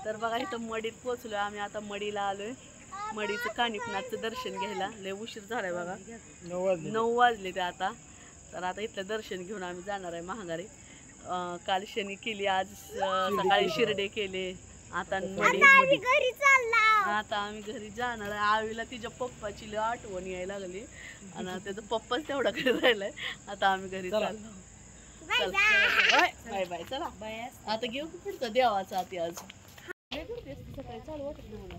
तर बघा इथं मडीत पोचलोय आम्ही, आता मडीला आलोय. मडीचं कानिफनाथचं दर्शन घ्यायला लय उशीर झालाय बघा, 9 वाजले ते आता. तर आता इथलं दर्शन घेऊन आम्ही जाणार आहे महागारी. काल शनी केली, आज सकाळी शिर्डे केले, आता मडी. आता आम्ही घरी जाणार आहे. आवीला तिच्या पप्पाची लय आठवण यायला लागली आणि त्याचा पप्पाच तेवढा घरी राहिलाय. आता आम्ही घरी चाललो. Bye bye. चला आता घेऊ की पुढचं देवाचा आती. आज सकाळी चालू वाटत नाही मला.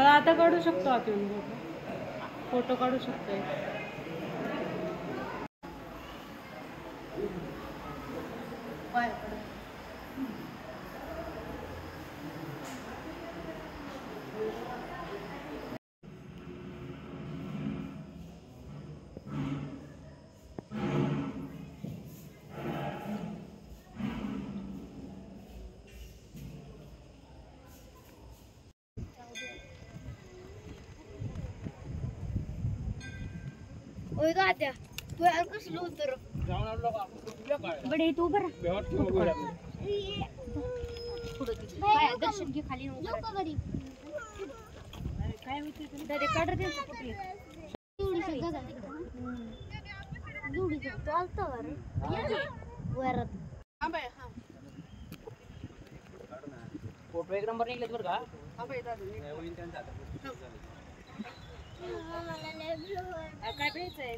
आता काढू शकतो आपण फोटो काढू शकतोय. ओय गाद्या तू कसलं उतर बडे तू बरं काय दर्शन घे खाली नको घरी काय होते दादा काढ दे कुठे एवढी सगळं एवढी तो आलता वरात हां बाय. हां फोटो एक नंबर निघलेत बरं का. हां बाय दादा काय प्यायचंय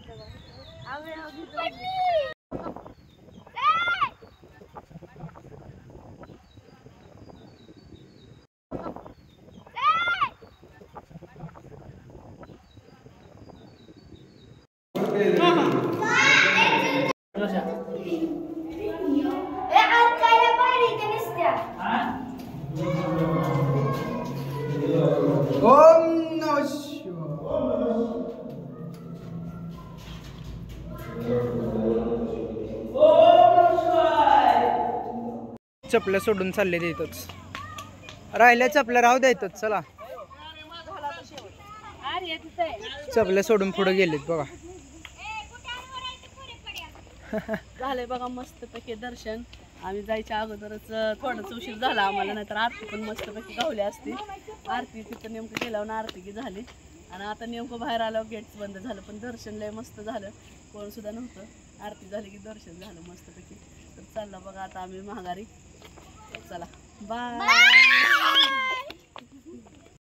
चपल्या सोडून चालले देतच राहिल्या चपल्या राहू द्यायतच. चला चपल्या सोडून पुढे गेलेत बघा. झालंय बघा मस्तपैकी दर्शन. आम्ही जायच्या अगोदरच थोडंच उशीर झाला आम्हाला, नाहीतर आरती पण मस्तपैकी गावली असती. आरती तिथं नेमकं गेल्यावर आरती की झाली आणि आता नेमकं बाहेर आल्यावर गेट्स बंद झालं. पण दर्शन लय मस्त झालं, कोण सुद्धा नव्हतं. आरती झाली की दर्शन झालं मस्तपैकी. तर चाललं बघा आता आम्ही महागारी. चला बाय.